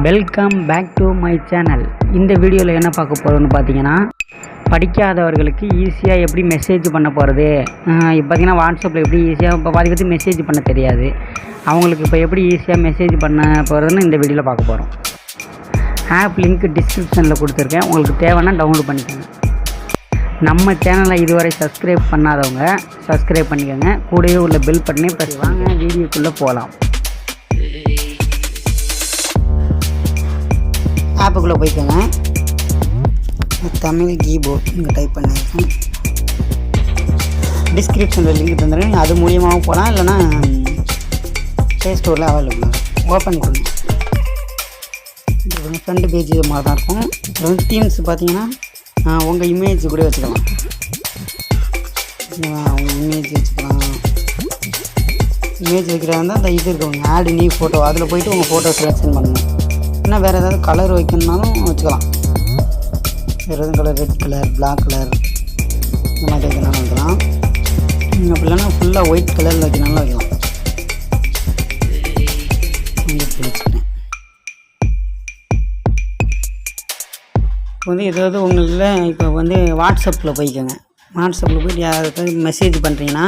Welcome back to my channel. இந்த வீடியோவில் என்ன பார்க்க போகிறோன்னு பார்த்தீங்கன்னா, படிக்காதவர்களுக்கு ஈஸியாக எப்படி மெசேஜ் பண்ண போகிறது. இப்போ பார்த்தீங்கன்னா வாட்ஸ்அப்பில் எப்படி ஈஸியாக இப்போ பாதி மெசேஜ் பண்ண தெரியாது. அவங்களுக்கு இப்போ எப்படி ஈஸியாக மெசேஜ் பண்ண போகிறதுன்னு இந்த வீடியோவில் பார்க்க போகிறோம். ஆப் லிங்க் டிஸ்கிரிப்ஷனில் கொடுத்துருக்கேன், உங்களுக்கு தேவைன்னா டவுன்லோட் பண்ணிக்கோங்க. நம்ம சேனலை இதுவரை சப்ஸ்கிரைப் பண்ணாதவங்க சப்ஸ்கிரைப் பண்ணிக்கோங்க. கூடவே உள்ள பெல் பட்டனே ப்ரெஸ் வாங்க வீடியோக்குள்ளே போகலாம். ஆப்புக்குள்ளே போய்க்கோங்க. தமிழ் கீபோர்ட் இங்கே டைப் பண்ணியிருக்கேன். டிஸ்கிரிப்ஷனில் லிங்க் தந்துடுறேன், அது மூலியமாகவும் போகலாம், இல்லைனா ப்ளே ஸ்டோரில் அவைலபிள். ஓப்பன் பண்ணுங்க. இது ஃப்ரண்ட் பேஜ் இது மாதிரி தான் இருக்கும். இது வந்து தீம்ஸ் பார்த்தீங்கன்னா உங்கள் இமேஜ் கூட வச்சுக்கலாம். உங்கள் இமேஜ் வச்சுக்கலாம். இமேஜ் வைக்கிறதா இருந்தால் அந்த இது இருக்குங்க, ஆட் நியூ ஃபோட்டோ, அதில் போய்ட்டு உங்கள் ஃபோட்டோ செலெக்ஷன் பண்ணணும். இன்னும் வேறு ஏதாவது கலர் வைக்கணுன்னாலும் வச்சுக்கலாம். வேறு எதுவும் colour, red colour, black colour, இந்த மாதிரி வைக்கணும்னு வைக்கலாம். அப்படி இல்லைன்னா ஃபுல்லாக ஒயிட் கலரில் வைக்கணும்னு வைக்கலாம். வச்சுக்கிறேன். இப்போ வந்து ஏதாவது உங்களில் இப்போ வந்து வாட்ஸ்அப்பில் போய்க்கோங்க. வாட்ஸ்அப்பில் போய்ட்டு யாருக்காவது மெசேஜ் பண்ணுறீங்கன்னா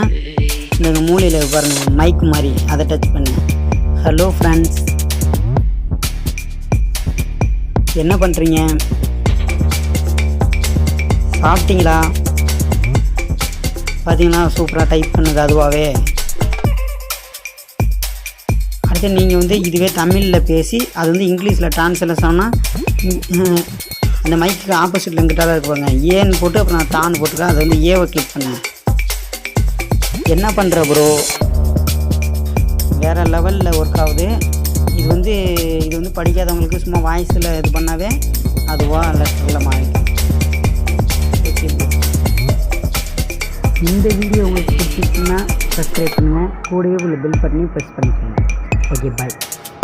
இந்த மூலையில் பாருங்கள் மைக் மாதிரி, அதை டச் பண்ணுங்க. ஹலோ ஃப்ரெண்ட்ஸ், என்ன பண்ணுறீங்க, சாப்பிட்டீங்களா, பார்த்தீங்களா சூப்பராக டைப் பண்ணுது அதுவாகவே. அடுத்து நீங்கள் வந்து இதுவே தமிழில் பேசி அது வந்து இங்கிலீஷில் ட்ரான்ஸ்லேஷன் ஆனால் அந்த மைக்கு ஆப்போசிட்டில் எங்கிட்டால இருக்குவாங்க, ஏன்னு போட்டு அப்புறம் நான் தான்னு போட்டுருக்கேன். அதை வந்து ஏவை கிளிக் பண்ணேன். என்ன பண்ணுற ப்ரோ, வேறு லெவலில் ஒர்க் ஆகுது. இது வந்து படிக்காதவங்களுக்கு சும்மா வாய்ஸில் இது பண்ணாவே அதுவாக லெட்டரில் மாறிக்கும். இந்த வீடியோ உங்களுக்கு பிடிச்சிச்சுன்னா சப்ஸ்கிரைப் பண்ணுங்கள். கூடவே உள்ள பெல் பட்டனையும் ப்ரெஸ் பண்ணிக்கோங்க. ஓகே, பாய்.